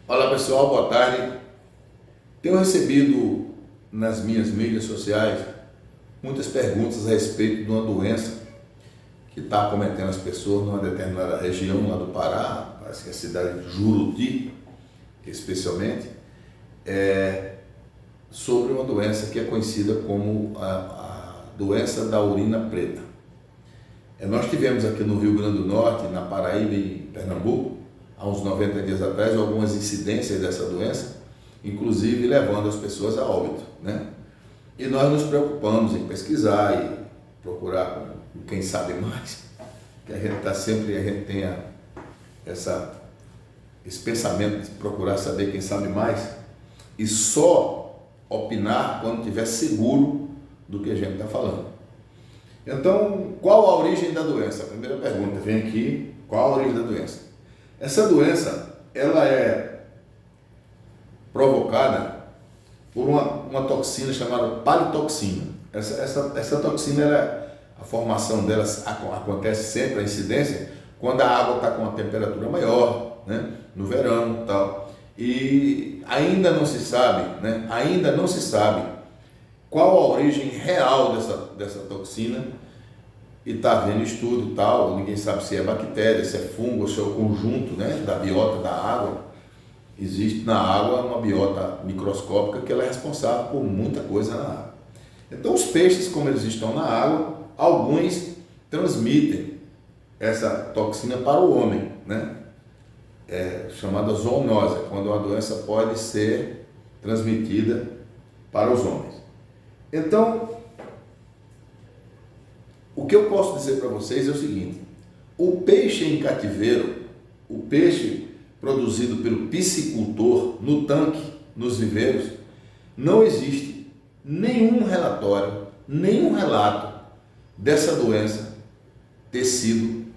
Olá pessoal, boa tarde. Tenho recebido nas minhas mídias sociais muitas perguntas a respeito de uma doença que está acometendo as pessoas numa determinada região lá do Pará, parece que é a cidade de Juruti, especialmente, sobre uma doença que é conhecida como a doença da urina preta. Nós tivemos aqui no Rio Grande do Norte, na Paraíba e em Pernambuco, há uns 90 dias atrás, algumas incidências dessa doença, inclusive levando as pessoas a óbito, né? E nós nos preocupamos em pesquisar e procurar com quem sabe mais, que a gente tenha esse pensamento de procurar saber quem sabe mais e só opinar quando estiver seguro do que a gente está falando. Então, qual a origem da doença? A primeira pergunta vem aqui, qual a origem da doença? Essa doença, ela é provocada por uma toxina chamada palitoxina. Essa toxina, a formação dela acontece sempre, a incidência, quando a água está com uma temperatura maior, né, no verão e tal. E ainda não se sabe, qual a origem real dessa toxina, e está havendo estudo e tal, ninguém sabe se é bactéria, se é fungo, se é o conjunto, né, da biota da água. Existe na água uma biota microscópica que ela é responsável por muita coisa na água. Então os peixes, como eles estão na água, alguns transmitem essa toxina para o homem, né? Chamada zoonose, quando uma doença pode ser transmitida para os homens. Então, o que eu posso dizer para vocês é o seguinte: o peixe em cativeiro, o peixe produzido pelo piscicultor no tanque, nos viveiros, não existe nenhum relatório, nenhum relato dessa doença ter sido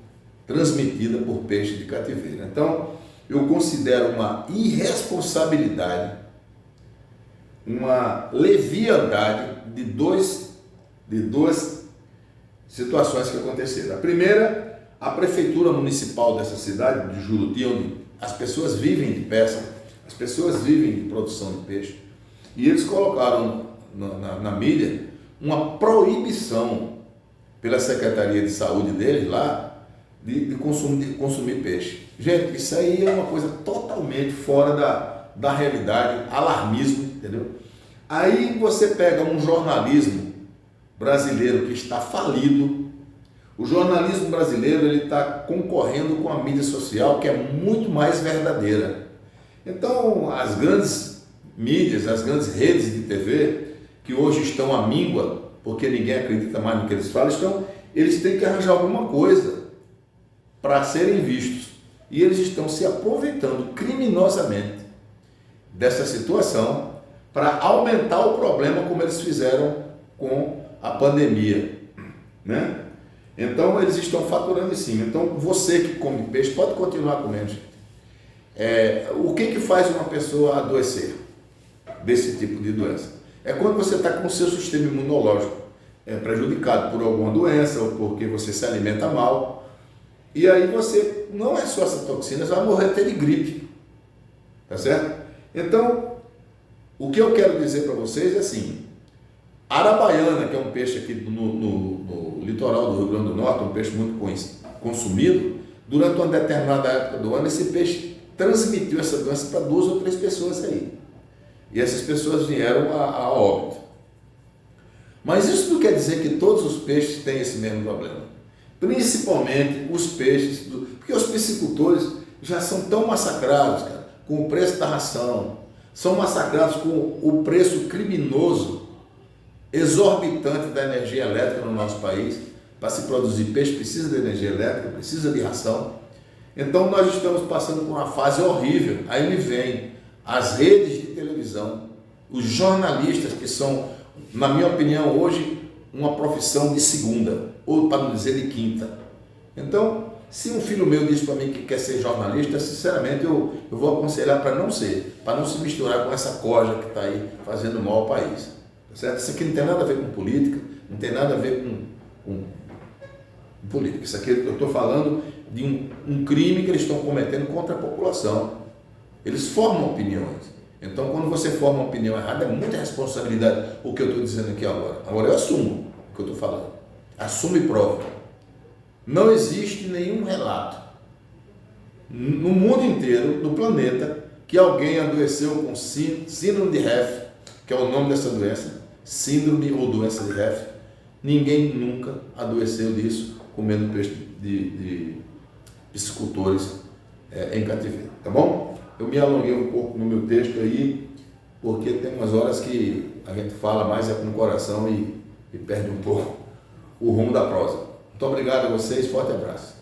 transmitida por peixe de cativeiro. Então, eu considero uma irresponsabilidade, uma leviandade de duas situações que aconteceram. A primeira, a prefeitura municipal dessa cidade, de Juruti, onde as pessoas vivem de pesca, as pessoas vivem de produção de peixe, e eles colocaram na mídia uma proibição pela Secretaria de Saúde deles lá de consumir peixe. Gente, isso aí é uma coisa totalmente fora da realidade, alarmismo, entendeu? Aí você pega um jornalismo brasileiro que está falido. O jornalismo brasileiro ele está concorrendo com a mídia social, que é muito mais verdadeira. Então, as grandes mídias, as grandes redes de TV, que hoje estão à míngua, porque ninguém acredita mais no que eles falam, eles têm que arranjar alguma coisa para serem vistos. E eles estão se aproveitando criminosamente dessa situação para aumentar o problema, como eles fizeram com a pandemia, né? Então eles estão faturando em cima. Então você que come peixe pode continuar comendo. O que faz uma pessoa adoecer desse tipo de doença? É quando você está com o seu sistema imunológico prejudicado por alguma doença ou porque você se alimenta mal. E aí você, não é só essa toxina, você vai morrer até de gripe, tá certo? Então, o que eu quero dizer para vocês é assim: arabaiana, que é um peixe aqui no litoral do Rio Grande do Norte, um peixe muito consumido, durante uma determinada época do ano, esse peixe transmitiu essa doença para 2 ou 3 pessoas aí. E essas pessoas vieram a óbito. Mas isso não quer dizer que todos os peixes têm esse mesmo problema. Principalmente os peixes, porque os piscicultores já são tão massacrados, cara, com o preço da ração, são massacrados com o preço criminoso, exorbitante da energia elétrica no nosso país. Para se produzir peixe precisa de energia elétrica, precisa de ração. Então nós estamos passando por uma fase horrível. Aí me vem as redes de televisão, os jornalistas, que são, na minha opinião, hoje uma profissão de segunda, ou para não dizer de quinta. Então, se um filho meu diz para mim que quer ser jornalista, sinceramente eu vou aconselhar para não ser, para não se misturar com essa corja que está aí fazendo mal ao país. Tá certo? Isso aqui não tem nada a ver com política, não tem nada a ver com política. Isso aqui eu estou falando de um crime que eles estão cometendo contra a população. Eles formam opiniões. Então, quando você forma uma opinião errada, é muita responsabilidade o que eu estou dizendo aqui agora. Agora eu assumo o que eu estou falando. Assumo e provo. Não existe nenhum relato no mundo inteiro, no planeta, que alguém adoeceu com síndrome de HEF, que é o nome dessa doença, síndrome ou doença de HEF. Ninguém nunca adoeceu disso comendo peixe de piscicultores em cativeiro, tá bom? Eu me alonguei um pouco no meu texto aí, porque tem umas horas que a gente fala mais com o coração e perde um pouco o rumo da prosa. Muito obrigado a vocês, forte abraço.